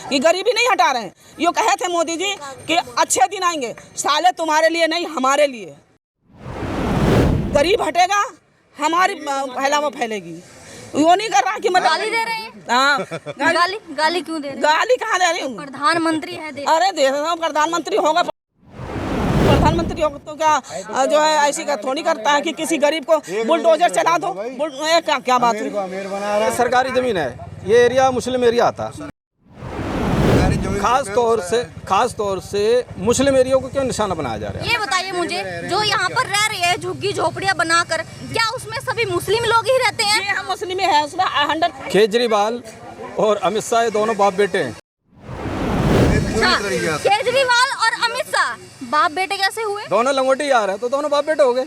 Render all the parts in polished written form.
कि गरीबी नहीं हटा रहे हैं। ये कहे थे मोदी जी कि अच्छे दिन आएंगे, साले तुम्हारे लिए नहीं हमारे लिए। गरीब हटेगा, हमारी फैलावा फैलेगी। वो नहीं कर रहा कि मैं गाली दे रहे हैं। हाँ, गाली क्यों दे रहे हैं? गाली कहाँ दे रही हूँ? प्रधानमंत्री है अरे दे रहा हूँ, प्रधानमंत्री होगा तो क्या जो है ऐसी का थोड़ी करता है कि किसी गरीब को बुलडोजर चला दो। क्या बात है? सरकारी जमीन है, ये एरिया मुस्लिम एरिया आता है। खास तौर से मुस्लिम एरिया को क्यों निशाना बनाया जा रहा है? ये बताइए मुझे, जो यहाँ पर रह रही है झुग्गी झोपड़ियाँ बनाकर, क्या उसमें सभी मुस्लिम लोग ही रहते हैं? हम मुस्लिम है, उसमें 100। केजरीवाल और अमित शाह ये दोनों बाप बेटे हैं। केजरीवाल और अमित शाह बाप बेटे कैसे हुए? दोनों लंगोटी यार है तो दोनों बाप बेटे हो गए।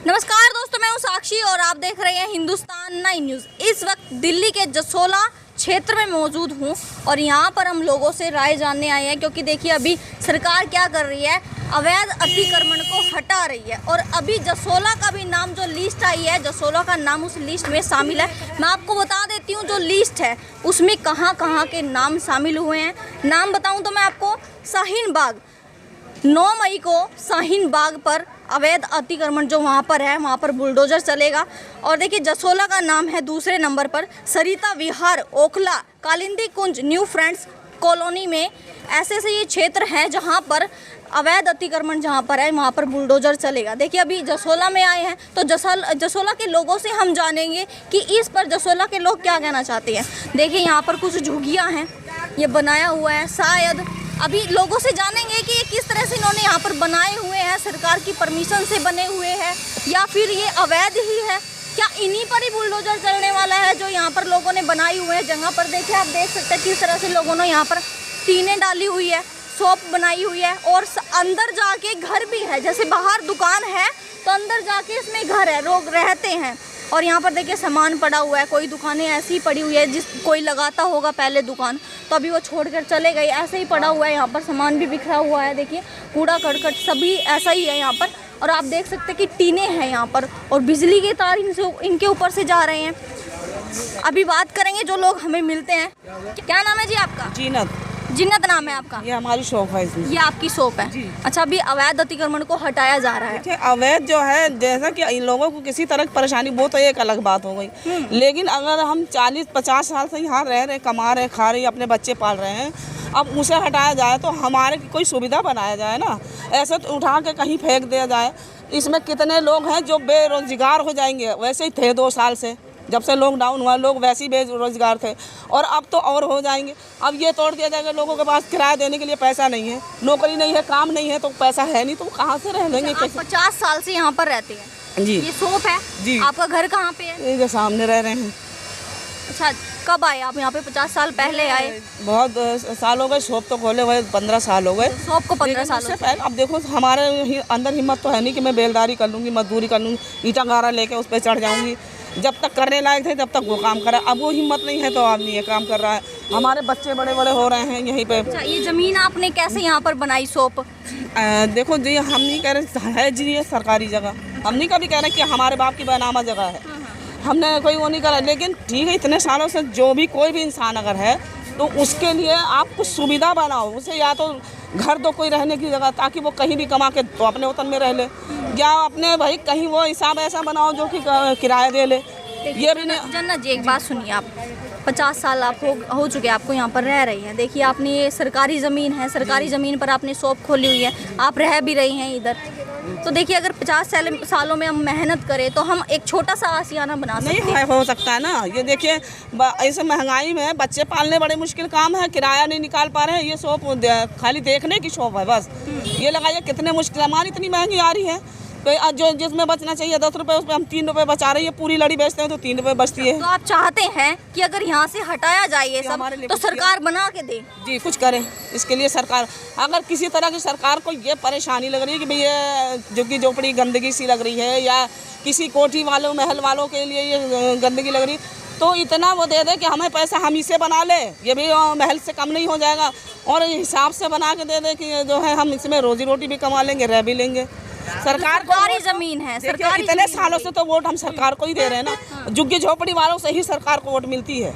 नमस्कार दोस्तों, मैं हूँ साक्षी और आप देख रहे हैं हिंदुस्तान 9 न्यूज़। इस वक्त दिल्ली के जसोला क्षेत्र में मौजूद हूँ और यहाँ पर हम लोगों से राय जानने आए हैं, क्योंकि देखिए अभी सरकार क्या कर रही है, अवैध अतिक्रमण को हटा रही है। और अभी जसोला का भी नाम जो लिस्ट आई है, जसोला का नाम उस लिस्ट में शामिल है। मैं आपको बता देती हूँ जो लिस्ट है उसमें कहाँ कहाँ के नाम शामिल हुए हैं। नाम बताऊँ तो मैं आपको, शाहीन बाग, 9 मई को शाहीन बाग पर अवैध अतिक्रमण जो वहाँ पर है, वहाँ पर बुलडोजर चलेगा। और देखिए जसोला का नाम है दूसरे नंबर पर, सरिता विहार, ओखला, कालिंदी कुंज, न्यू फ्रेंड्स कॉलोनी में ऐसे ये क्षेत्र हैं जहाँ पर अवैध अतिक्रमण जहाँ पर है, वहाँ पर बुलडोजर चलेगा। देखिए अभी जसोला में आए हैं तो जसोला के लोगों से हम जानेंगे कि इस पर जसोला के लोग क्या कहना चाहते हैं। देखिए यहाँ पर कुछ झुग्गियाँ हैं, ये बनाया हुआ है, शायद अभी लोगों से जानेंगे कि ये किस तरह से इन्होंने यहाँ पर बनाए हुए हैं, सरकार की परमिशन से बने हुए हैं या फिर ये अवैध ही है। क्या इन्हीं पर ही बुलडोजर चलने वाला है जो यहाँ पर लोगों ने बनाई हुए हैं जगह पर? देखिए आप देख सकते हैं किस तरह से लोगों ने यहाँ पर टीनें डाली हुई है, शॉप बनाई हुई है और अंदर जाके घर भी है। जैसे बाहर दुकान है तो अंदर जाके इसमें घर है, लोग रहते हैं। और यहाँ पर देखिए सामान पड़ा हुआ है, कोई दुकानें ऐसी ही पड़ी हुई है, कोई लगाता होगा पहले दुकान तो अभी वो छोड़कर चले गए, ऐसे ही पड़ा हुआ है। यहाँ पर सामान भी बिखरा हुआ है, देखिए कूड़ा करकट सभी ऐसा ही है यहाँ पर। और आप देख सकते हैं कि टीने हैं यहाँ पर और बिजली के तार इनके ऊपर से जा रहे हैं। अभी बात करेंगे जो लोग हमें मिलते हैं। क्या नाम है जी आपका? जिन्नत नाम है आपका? ये हमारी शॉप है इसमें। ये आपकी शॉप है? अच्छा, अभी अवैध अतिक्रमण को हटाया जा रहा है। अवैध जो है, जैसा कि इन लोगों को किसी तरह की परेशानी, वो तो एक अलग बात हो गई। लेकिन अगर हम 40-50 साल से यहाँ रह रहे, कमा रहे, खा रहे, अपने बच्चे पाल रहे हैं, अब उसे हटाया जाए तो हमारे कोई सुविधा बनाया जाए ना। ऐसे तो उठा के कहीं फेंक दिया जाए। इसमें कितने लोग हैं जो बेरोजगार हो जाएंगे। वैसे ही थे 2 साल से, जब से लॉकडाउन हुआ लोग वैसे ही बेरोजगार थे और अब तो और हो जाएंगे। अब ये तोड़ दिया जाएगा, लोगों के पास किराया देने के लिए पैसा नहीं है, नौकरी नहीं है, काम नहीं है, तो पैसा है नहीं तो कहाँ से रह लेंगे? 50 साल से यहाँ पर रहते हैं जी। ये शॉप है जी। आपका घर कहाँ पे है? ये जो सामने रह रहे हैं। अच्छा, कब आए आप यहाँ पे? 50 साल पहले आए? बहुत साल हो गए, शॉप तो खोले हुए 15 साल हो गए। शॉप को 15 साल से पहले। अब देखो हमारे अंदर हिम्मत तो है नहीं कि मैं बेलदारी कर लूँगी, मजदूरी कर लूँगी, ईंटा गारा लेके उस पर चढ़ जाऊँगी। जब तक करने लायक थे तब तक वो काम करा, अब वो हिम्मत नहीं है तो आदमी ये काम कर रहा है। हमारे बच्चे बड़े बड़े हो रहे हैं यहीं पे। अच्छा, ये ज़मीन आपने कैसे यहाँ पर बनाई शॉप? देखो जी, हम नहीं कह रहे है जी ये सरकारी जगह, हम नहीं कभी कह रहे कि हमारे बाप की बनामा जगह है, हमने कोई वो नहीं करा। लेकिन ठीक है, इतने सालों से जो भी कोई भी इंसान अगर है तो उसके लिए आप कुछ सुविधा बनाओ उसे, या तो घर दो कोई रहने की जगह, ताकि वो कहीं भी कमा के तो अपने वतन में रह ले, या अपने भाई कहीं वो हिसाब ऐसा बनाओ जो कि किराया दे ले। ये भी नहीं। जन्नत जी, एक बात सुनिए, आप 50 साल आप हो चुके आपको यहाँ पर रह रही हैं। देखिए आपने ये सरकारी ज़मीन है, सरकारी ज़मीन पर आपने शॉप खोली हुई है, आप रह भी रही हैं इधर। तो देखिए अगर 50 सालों में हम मेहनत करें तो हम एक छोटा सा आशियाना बना सकते हैं। नहीं हो सकता है ना। ये देखिए ऐसे महंगाई में बच्चे पालने बड़े मुश्किल काम है, किराया नहीं निकाल पा रहे हैं। ये शॉप खाली देखने की शॉप है बस। ये लगाइए कितने मुश्किल, हमारी इतनी महंगी आ रही है तो जो जिसमें बचना चाहिए 10 रुपये उसमें हम 3 रुपये बचा रहे हैं। पूरी लड़ी बेचते हैं तो 3 रुपये बचती है। तो आप चाहते हैं कि अगर यहाँ से हटाया जाए ये सब तो सरकार बना के दे? जी, कुछ करें इसके लिए। सरकार अगर किसी तरह की सरकार को ये परेशानी लग रही है कि भाई ये झुग्गी झोपड़ी गंदगी सी लग रही है, या किसी कोठी वालों महल वालों के लिए ये गंदगी लग रही, तो इतना वो दे दे कि हमें पैसा हम इसे बना ले, ये भी महल से कम नहीं हो जाएगा। और हिसाब से बना के दे दे कि जो है हम इसमें रोजी रोटी भी कमा लेंगे, रह भी लेंगे। सरकारी जमीन है, सरकारी इतने सालों से तो वोट हम सरकार को ही दे रहे हैं ना। झुग्गी झोपड़ी वालों से ही सरकार को वोट मिलती है।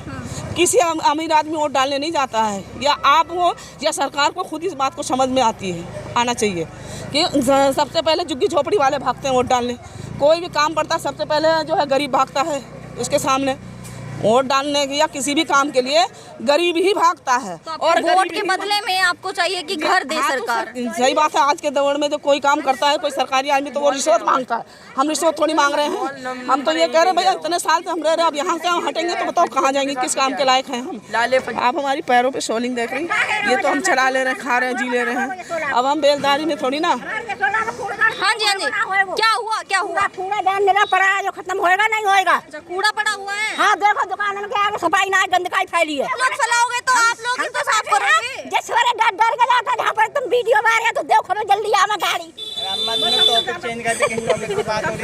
किसी अमीर आदमी वोट डालने नहीं जाता है, या आप हो या सरकार को खुद इस बात को समझ में आना चाहिए कि सबसे पहले झुग्गी झोपड़ी वाले भागते हैं वोट डालने। कोई भी काम पड़ता है सबसे पहले जो है गरीब भागता है उसके सामने। वोट डालने या किसी भी काम के लिए गरीब ही भागता है। तो और वोट के बदले में आपको चाहिए कि घर दे सरकार। सही बात है, आज के दौर में जो कोई काम करता है कोई सरकारी आदमी तो वो रिश्वत मांगता है। हम रिश्वत थोड़ी मांग रहे हैं, हम तो ये कह रहे हैं भैया इतने साल से हम रह रहे हैं, अब यहाँ से हम हटेंगे तो बताओ कहाँ जाएंगे, किस काम के लायक हैं हम। आप हमारी पैरों पे सोलिंग देख रही, ये तो हम चढ़ा ले रहे हैं, खा रहे हैं, जी ले रहे हैं। अब हम बेलदारी में थोड़ी ना। हाँ जी, हाँ जी, क्या हुआ क्या हुआ? कूड़ा दान मेरा पड़ा है जो खत्म होएगा नहीं होएगा। अच्छा, कूड़ा पड़ा हुआ है। हाँ देखो दुकान के आगे सफाई ना गंदगी फैली है। लोग फैलाओगे तो आप लोग ही तो साफ करोगे। जिस वाले डर के जाता जहाँ पर तुम वीडियो बना रहे हो तो देखो मैं जल्दी आवा गाड़ी।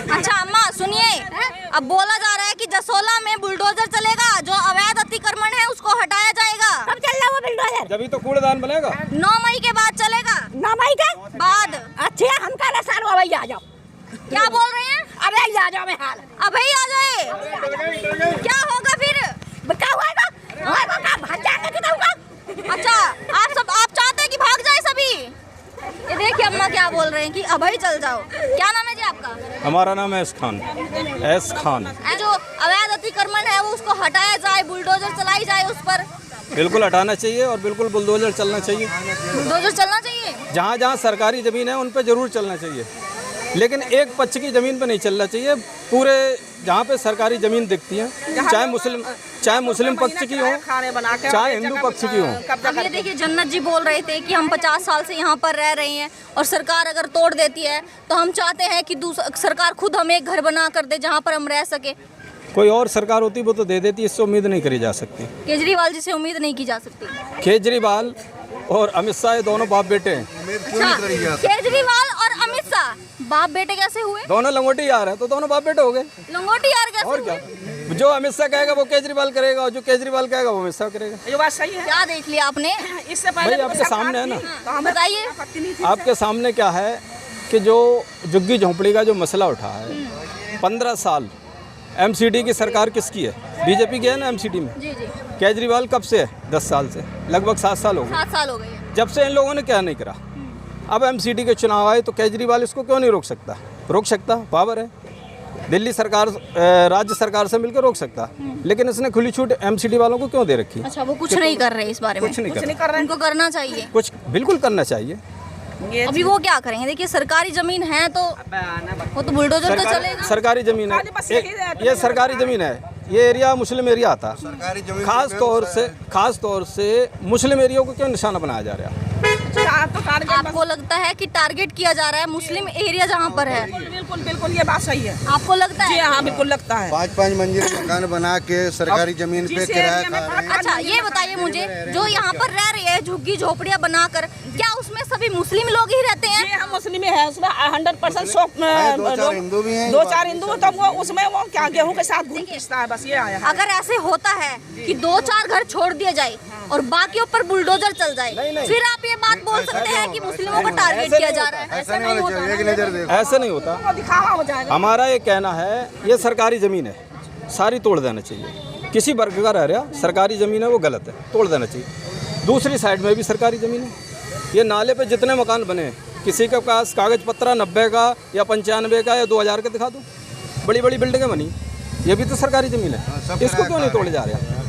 अच्छा अम्मा सुनिए, अब बोला जा रहा है कि जसोला में बुलडोजर चलेगा, जो अवैध अतिक्रमण है उसको हटाया जाएगा। कब चल रहा वो बुलडोजर? जब तो कूड़ेदान बनेगा 9 मई के बाद चलेगा। 9 मई का बाद? अच्छा हम कह रहे साल अभी आ जाओ। क्या बोल रहे हैं? अरे आ जाओ मैं हाल अभी आ जाए, क्या होगा फिर? क्या होएगा? होएगा का भाग जाएगा कि नहीं होगा? अच्छा आप चाहते हैं कि भाग जाए सभी? ये देखिए अम्मा क्या बोल रहे हैं कि अभी चल जाओ। क्या नाम है जी आपका? हमारा नाम है एस खान। जो अवैध अतिक्रमण है वो उसको हटाया जाए, बुलडोजर चलाई जाए उस पर। बिल्कुल हटाना चाहिए और बिल्कुल बुलडोजर चलना चाहिए। बुलडोजर चलना चाहिए। जहाँ जहाँ सरकारी ज़मीन है उन पर जरूर चलना चाहिए, लेकिन एक पक्ष की ज़मीन पर नहीं चलना चाहिए। पूरे जहाँ पे सरकारी ज़मीन दिखती है, चाहे मुस्लिम पक्ष की हो चाहे हिंदू पक्ष की हो। अब ये देखिए जन्नत जी बोल रहे थे कि हम 50 साल से यहाँ पर रह रहे हैं और सरकार अगर तोड़ देती है तो हम चाहते हैं कि सरकार खुद हमें एक घर बना कर दे जहाँ पर हम रह सके। कोई और सरकार होती वो तो दे देती, इससे उम्मीद नहीं करी जा सकती। केजरीवाल जी से उम्मीद नहीं की जा सकती। केजरीवाल और अमित शाह दोनों बाप बेटे हैं। अच्छा, केजरीवाल और अमित शाह बाप बेटे कैसे हुए? दोनों लंगोटी यार है तो दोनों बाप बेटे हो गए। लंगोटी यार कैसे और हुए? क्या, जो अमित शाह कहेगा वो केजरीवाल करेगा और जो केजरीवाल कहेगा वो अमित शाह करेगा। ये बात सही है। क्या देख लिया आपने? इससे पहले भाई आपके सामने है ना, बताइए। आपके सामने क्या है कि जो झुग्गी झोंपड़ी का जो मसला उठा है, 15 साल एमसीडी की सरकार किसकी है? बीजेपी की है ना एमसीडी में। जी जी। केजरीवाल कब से है? 10 साल से, लगभग 7 साल हो गए। 7 साल हो गए। जब से इन लोगों ने क्या नहीं करा। अब एमसीडी के चुनाव आए तो केजरीवाल इसको क्यों नहीं रोक सकता? रोक सकता, पावर है। दिल्ली सरकार राज्य सरकार से मिलकर रोक सकता, लेकिन इसने खुली छूट एमसीडी वालों को क्यों दे रखी? अच्छा, वो कुछ नहीं कर रहे इस बारे में? कुछ नहीं कर कर रहे हैं। उनको करना चाहिए। कुछ बिल्कुल करना चाहिए। अभी वो क्या करेंगे? देखिए सरकारी जमीन है तो वो तो बुलडोजर तो चलेगा। सरकारी जमीन है, ये सरकारी जमीन है। ये एरिया मुस्लिम एरिया आता है। खास तौर से मुस्लिम एरिया को क्यों निशाना बनाया जा रहा है? आपको लगता है कि टारगेट किया जा रहा है मुस्लिम एरिया जहाँ पर है? बिल्कुल बिल्कुल ये बात सही है। आपको लगता है? जी हाँ बिल्कुल लगता है। 5-5 मंजिल मकान बना के सरकारी जमीन पे किराया खा रहे हैं। अच्छा ये बताइए मुझे, जो यहाँ पर रह रही है झुग्गी झोपड़ियाँ बनाकर, क्या उसमें सभी मुस्लिम लोग ही रहते हैं? जी हम मुस्लिम है, उसमें 100% दो चार हिंदू भी हैं। 2-4 हिंदू, तब वो उसमें वो क्या गेहूं के साथ घूम खींचता है, बस ये आया है। अगर ऐसे होता है कि 2-4 घर छोड़ दिए जाए और बाकियों पर बुलडोजर चल जाए, फिर आप ये बात बोल सकते हैं कि मुस्लिमों को टारगेट किया जा रहा है? ऐसा नहीं होना चाहिए, एक नजर देखो। ऐसे नहीं होता। वो दिखावा हो जाएगा। हमारा ये कहना है, ये सरकारी ज़मीन है, सारी तोड़ देना चाहिए। किसी वर्ग का रह रहा सरकारी ज़मीन है वो गलत है, तोड़ देना चाहिए। दूसरी साइड में भी सरकारी ज़मीन है। ये नाले पे जितने मकान बने, किसी के पास कागज़ पत्र 90 का या 95 का या 2000 का दिखा दो, बड़ी बड़ी बिल्डिंगें बनी, ये भी तो सरकारी ज़मीन है। इसको क्यों नहीं तोड़े जा रहे?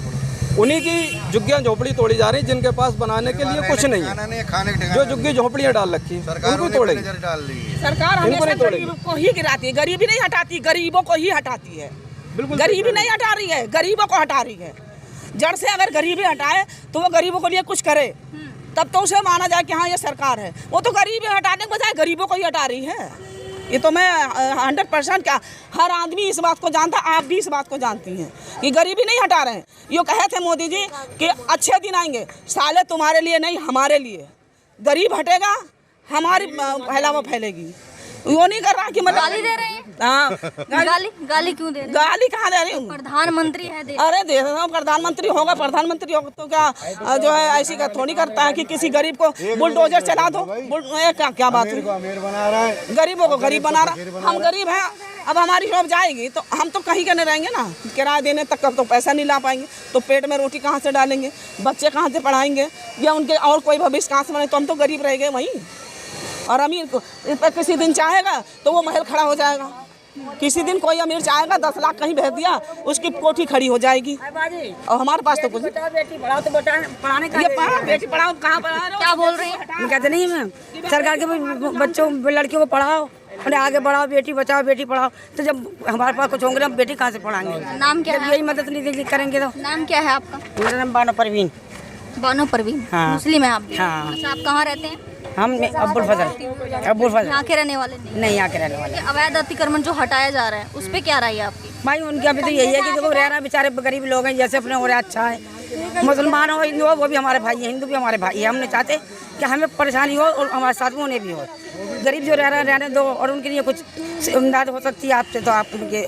उन्हीं की झुग्गियाँ झोपड़ी तोड़ी जा रही जिनके पास बनाने के लिए कुछ नहीं है। जो झुग्गी झोपड़ियाँ डाल रखी है उनको तोड़ेगी सरकार। हमेशा गरीब को ही गिराती है, गरीबी नहीं हटाती, गरीबों को ही हटाती है। बिल्कुल गरीबी नहीं हटा रही है, गरीबों को हटा रही है। जड़ से अगर गरीबी हटाए तो वो गरीबों के लिए कुछ करे, तब तो उसे माना जाए कि हाँ ये सरकार है। वो तो गरीबी हटाने के बजाय गरीबों को ही हटा रही है। ये तो मैं 100% क्या, हर आदमी इस बात को जानता, आप भी इस बात को जानती हैं कि गरीबी नहीं हटा रहे हैं। ये कहे थे मोदी जी कि अच्छे दिन आएंगे, साले तुम्हारे लिए नहीं हमारे लिए। गरीब हटेगा, हमारी फैलावा फैलेगी। वो नहीं कर रहा कि मतलब गाली दे रहे हैं। हाँ गाली क्यों दे रहे हैं? गाली कहाँ दे रही हूँ? प्रधानमंत्री है देश। अरे दे रहा हूँ, प्रधानमंत्री होगा तो क्या जो है ऐसी का थोड़ी करता है कि किसी गरीब को बुलडोजर चला दो। क्या बात है? अमीर बना रहा है, गरीबों को गरीब बना रहा। हम गरीब हैं, अब हमारी जॉब जाएगी तो हम तो कहीं करने रहेंगे ना, किराया देने तक का तो पैसा नहीं ला पाएंगे, तो पेट में रोटी कहाँ से डालेंगे, बच्चे कहाँ से पढ़ाएंगे, या उनके और कोई भविष्य कहाँ से बने, तो हम तो गरीब रह गए वहीं। और अमीर को इस पर किसी दिन चाहेगा तो वो महल खड़ा हो जाएगा, किसी दिन कोई अमीर चाहेगा 10 लाख कहीं भेज दिया, उसकी कोठी खड़ी हो जाएगी। और हमारे पास तो कुछ बेटी पढ़ाओ तो पढ़ाने का बेटी पढ़ाओ कहाँ पढ़ा रहे हो? क्या बोल रही हैं? कहते नहीं मैम, सरकार के बच्चों लड़कियों को पढ़ाओ, उन्हें आगे बढ़ाओ, बेटी बचाओ बेटी पढ़ाओ। तो जब हमारे पास कुछ होंगे हम बेटी कहाँ से पढ़ाएंगे? नाम क्या जब है? यही मदद नहीं करेंगे तो। नाम क्या है आपका? मेरा नाम बानो परवीन। बानो परवीन। हाँ। मुस्लिम है आप भी? हाँ। अच्छा, आप कहाँ रहते हैं? हम अब्बुल फजल यहाँ के रहने वाले नहीं? यहाँ के रहने वाले। ये अवैध अतिक्रमण जो हटाया जा रहा है उस पे क्या राय है आपकी? भाई उनके अभी तो यही है कि देखो रह रहा बेचारे गरीब लोग हैं, जैसे अपने हो रहे अच्छा है, मुसलमान हो हिंदू हो वो भी हमारे भाई हैं, हिंदू भी हमारे भाई है। हम नहीं चाहते कि हमें परेशानी हो और हमारे साथ में उन्हें भी हो। गरीब जो रह रहे हैं रहने दो, और उनके लिए कुछ इमदाद हो सकती है आपसे तो आप उनके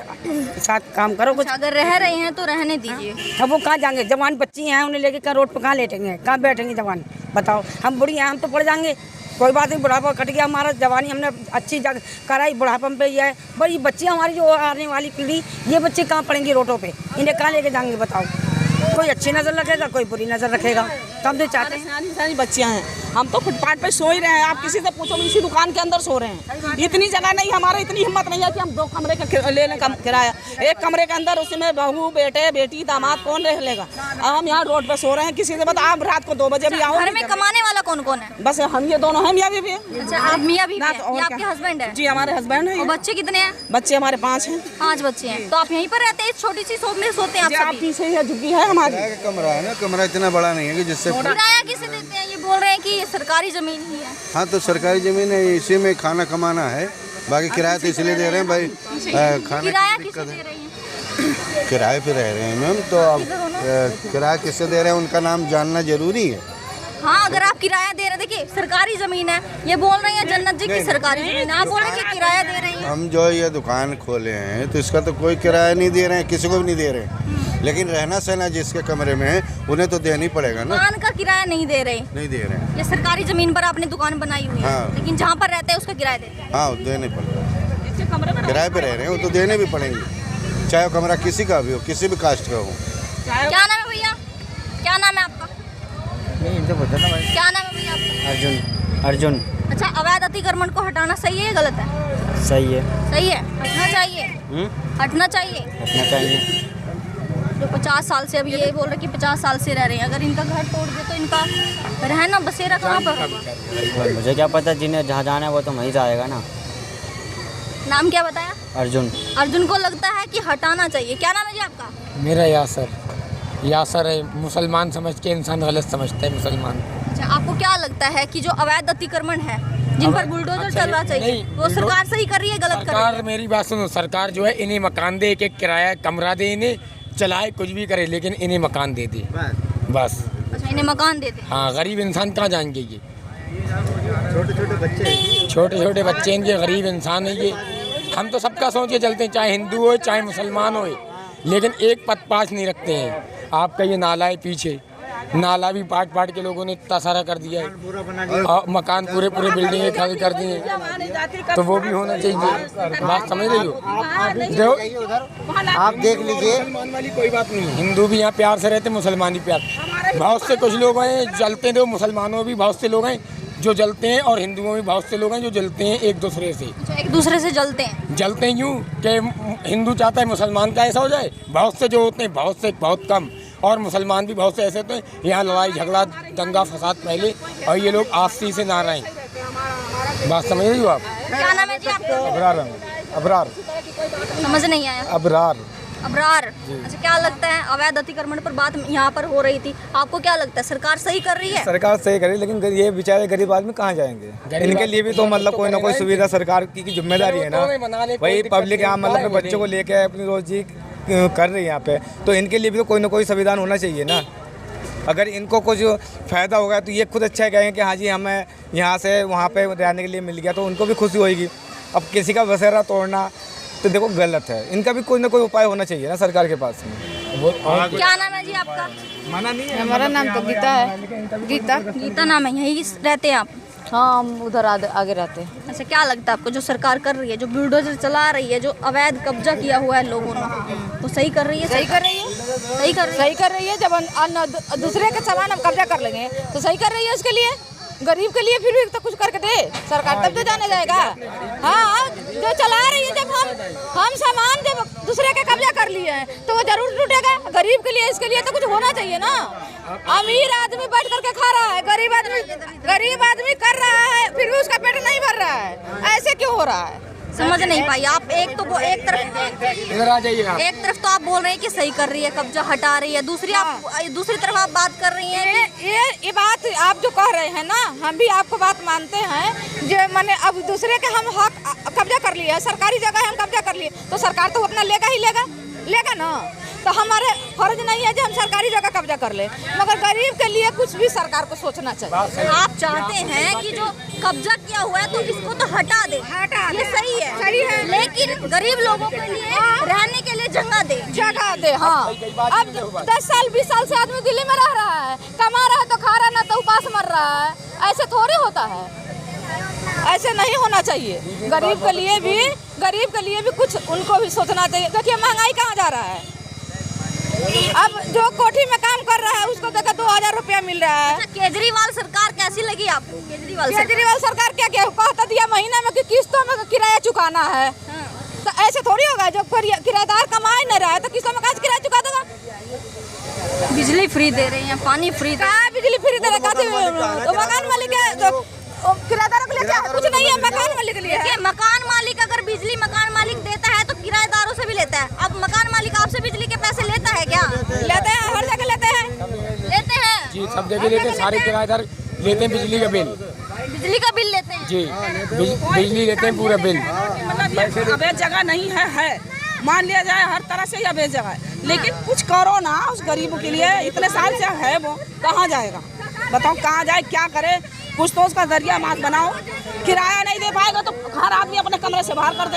साथ काम करो कुछ। अगर रह रहे हैं तो रहने दीजिए। अब वो कहाँ जाएंगे? जवान बच्ची हैं, उन्हें लेके कहाँ रोड पर कहाँ लेटेंगे, कहाँ बैठेंगे जवान? बताओ, हम बुढ़ी हैं, हम तो पड़ जाएंगे, कोई बात नहीं, बुढ़ापा कट गया हमारा, जवानी हमने अच्छी जगह कराई, बुढ़ापा पे ही है। बड़ी बच्ची हमारी जो आने वाली पीढ़ी, ये बच्चे कहाँ पढ़ेंगे रोडों पे? इन्हें कहाँ लेके जाएंगे बताओ? कोई अच्छी नज़र रखेगा, कोई बुरी नज़र रखेगा, तब तो चाहते हैं। सारी बच्चियाँ हैं, हम तो फुटपाथ पे सो ही रहे हैं। आप किसी से पूछो, इसी दुकान के अंदर सो रहे हैं। इतनी जगह नहीं, हमारा इतनी हिम्मत नहीं है कि हम 2 कमरे का लेने का किराया। 1 कमरे के अंदर उसमें बहू बेटे बेटी दामाद कौन रह लेगा? अब हम यहाँ रोड पे सो रहे हैं, किसी से बता आप रात को 2 बजे भी आओ। घर में कमाने वाला कौन कौन है? बस हम ये दोनों हैं, मियाँ बीवी हैं। अच्छा, आप मियाँ बीवी ना हैं? तो और ये आपके क्या? हस्बैंड है? जी हमारे हस्बैंड और हैं। बच्चे कितने हैं? बच्चे हमारे 5 हैं। 5 बच्चे हैं। तो आप यहीं पर रहते हैं, इस छोटी सी शॉप में सोते हैं आप जी, आप सभी? पीछे ही है, झुग्गी है हमारी। किराए का कमरा है ना, कमरा इतना बड़ा नहीं है कि जिससे। किराया किसे देते हैं? ये बोल रहे हैं कि ये सरकारी जमीन ही है। हाँ तो सरकारी जमीन है, इसी में खाना कमाना है, बाकी किराया तो इसलिए दे रहे हैं भाई, खाने किराया की किसे दिक्कत दे है। रही हैं? किराए पे रह रहे हैं मैम, तो अब किराया किससे दे रहे हैं उनका नाम जानना जरूरी है। हाँ, अगर आप किराया दे रहे हैं, देखिए सरकारी जमीन है, ये बोल रहे हैं जन्नत जी की सरकारी जमीन है, आप बोल रहे हैं कि किराया दे रही हैं। हम जो ये दुकान खोले हैं तो इसका तो कोई किराया नहीं दे रहे हैं, किसी को भी नहीं दे रहे हैं, लेकिन रहना सहना जिसके कमरे में है उन्हें तो देना ही पड़ेगा ना। दुकान का किराया नहीं दे रहे? नहीं दे रहे हैं। ये सरकारी जमीन पर आपने दुकान बनाई हुई है, हाँ। लेकिन जहाँ पर रहते हैं उसका किराया देते हैं। हाँ देने पड़ेगा, किराए पे रह रहे हैं वो तो देने भी पड़ेंगे, चाहे वो कमरा किसी का भी हो, किसी भी कास्ट का हो। क्या नाम है भैया? क्या नाम है आपका? क्या नाम है भैया आपका? अर्जुन। अच्छा, अवैध अतिक्रमण को हटाना सही है या गलत है? सही है। सही है, हटना चाहिए। हटना चाहिए। हटना चाहिए। जो 50 साल से, अभी ये बोल रहे कि 50 साल से रह रहे हैं, अगर इनका घर तोड़ दे तो इनका रहना बसेरा कहाँ पर होगा? मुझे क्या पता, जिन्हें जहाँ जाना है वो तो वहीं जाएगा ना। नाम क्या बताया? अर्जुन। अर्जुन को लगता है कि हटाना चाहिए। क्या नाम है जी आपका? मेरा यासर है। मुसलमान समझ के इंसान गलत समझता है मुसलमान। अच्छा, आपको क्या लगता है कि जो अवैध अतिक्रमण है, जिन पर बुलडोजर चल रहा चाहिए, नहीं, वो सरकार सही कर रही है गलत कर रही सरकार, है? मेरी बात सुनो, सरकार जो है इन्हें मकान दे, एक किराया कमरा दे, इन्हें चलाए कुछ भी करे, लेकिन इन्हें मकान दे दे बस। अच्छा, इन्हें मकान देते हैं। हाँ, गरीब इंसान कहाँ जाएंगे? ये छोटे छोटे बच्चे इनके गरीब इंसान है ये। हम तो सबका सोच के चलते हैं, चाहे हिंदू हो चाहे मुसलमान हो, लेकिन एक पद पास नहीं रखते हैं। आपका ये नाला है पीछे, नाला भी पाट के लोगों ने इतना सारा कर दिया है, और मकान पूरे बिल्डिंगें खाली कर दी हैं, तो वो भी होना चाहिए। बात समझ रही हो? आप देख लीजिए, मुसलमान वाली कोई बात नहीं, हिंदू भी यहाँ प्यार से रहते, मुसलमान भी प्यार। बहुत से कुछ लोग हैं जलते हैं, मुसलमानों भी बहुत से लोग हैं जो जलते हैं, और हिंदुओं में बहुत से लोग हैं जो जलते हैं एक दूसरे से। एक दूसरे से जलते हैं यूँ कि हिंदू चाहता है मुसलमान का ऐसा हो जाए, बहुत से जो होते हैं, बहुत से बहुत कम, और मुसलमान भी बहुत से ऐसे होते हैं, यहाँ लड़ाई झगड़ा दंगा फसाद पहले, और ये लोग आपसी से ना रहें। बात समझ रही हो आप? क्या नाम है जी आपका? अबरार। समझ नहीं आया। अबरार। अच्छा, क्या लगता है अवैध अतिक्रमण पर बात यहाँ पर हो रही थी, आपको क्या लगता है सरकार सही कर रही है? सरकार सही करी, लेकिन ये बेचारे गरीब आदमी कहाँ जाएंगे? इनके लिए भी तो मतलब कोई ना कोई सुविधा सरकार की जिम्मेदारी है ना। वही पब्लिक यहाँ मतलब अपने बच्चों को लेके अपनी रोजी कर रही है यहाँ पे, तो इनके लिए भी तो कोई ना कोई संविधान होना चाहिए ना। अगर इनको कुछ फ़ायदा होगा तो ये खुद अच्छा कहेंगे कि हाँ जी हमें यहाँ से वहाँ पे रहने के लिए मिल गया, तो उनको भी खुशी होगी। अब किसी का बसेरा तोड़ना तो देखो गलत है, इनका भी कोई ना कोई उपाय होना चाहिए ना सरकार के पास में। क्या नाम है जी आपका? माना नहीं है। हमारा नाम तो गीता है। गीता नाम है, यहीं रहते हैं आप? हाँ, हम उधर आगे रहते हैं। अच्छा, क्या लगता है आपको जो सरकार कर रही है, जो बुलडोजर चला रही है, जो अवैध कब्जा किया हुआ है लोगों ने, तो सही कर रही है? सही कर रही है, सही कर रही है। जब दूसरे के सामान हम कब्जा कर लेंगे तो सही कर रही है। उसके लिए गरीब के लिए फिर भी तो कुछ करके दे सरकार, तब तो जाना जाएगा। हाँ, जो चला रही है, जब हम सामान जब दूसरे के कब्जा कर लिए हैं तो वो जरूर टूटेगा। गरीब के लिए, इसके लिए तो कुछ होना चाहिए ना। अमीर आदमी बैठ करके खा रहा है, गरीब आदमी कर रहा है, फिर भी उसका पेट नहीं भर रहा है। ऐसे क्यों हो रहा है? समझ नहीं पाई आप। एक तरफ तो आप बोल रहे हैं कि सही कर रही है, कब्जा हटा रही है, दूसरी तरफ आप बात कर रही हैं ये बात आप जो कह रहे हैं ना, हम भी आपको बात मानते हैं। जो मैंने अब दूसरे के हम हक कब्जा कर लिए, सरकारी जगह हम कब्जा कर लिए, तो सरकार तो अपना लेगा ना। तो हमारे फर्ज नहीं है कि हम सरकारी जगह कब्जा कर ले, मगर गरीब के लिए कुछ भी सरकार को सोचना चाहिए। आप चाहते हैं कि जो कब्जा किया हुआ है तो इसको तो हटा दे, ये सही है, लेकिन गरीब लोगों के लिए रहने के लिए जगह दे। हाँ, अब 10 साल 20 साल से आदमी दिल्ली में रह रहा है, कमा रहा है तो खा रहा, ना तो उपास मर रहा है। ऐसे थोड़ी होता है, ऐसे नहीं होना चाहिए। गरीब के लिए भी कुछ उनको भी सोचना चाहिए। देखिए महंगाई कहाँ जा रहा है। अब जो कोठी में काम कर रहा है उसको देखा 2000 रुपया मिल रहा है। अच्छा, केजरीवाल सरकार कैसी लगी आपको? केजरीवाल सरकार क्या कहता दिया महीना में कि किस्तों में किराया चुकाना है। तो ऐसे थोड़ी होगा, जब किराएदार कमा नहीं रहा है तो किस्तों में कहाँ से किराया चुका देगा? बिजली फ्री दे रही हैं, पानी फ्री बिजली फ्री दे रहे हैं। तो मकान मालिक है, किराएदारों के लिए क्या कुछ नहीं है, मकान मालिक के लिए है। मकान मालिक अगर बिजली मकान मालिक देता है तो किराएदारों से भी लेता है। अब मकान मालिक आपसे बिजली के पैसे लेता है क्या? लेते हैं, हर जगह लेते हैं जी, सब जगह लेते हैं। सारे किराएदार लेते हैं बिजली का बिल लेते हैं जी, बिजली लेते हैं पूरा बिल। मतलब अवैध जगह नहीं है, मान लिया जाए हर तरह से अवैध जगह है, लेकिन कुछ करो ना उस गरीब के लिए। इतने साल से है, वो कहाँ जाएगा बताओ, कहाँ जाए, क्या करे? कुछ तो उसका जरिया मात बनाओ। किराया नहीं दे पाएगा तो हर आदमी अपने कमरे से बाहर कर देगा।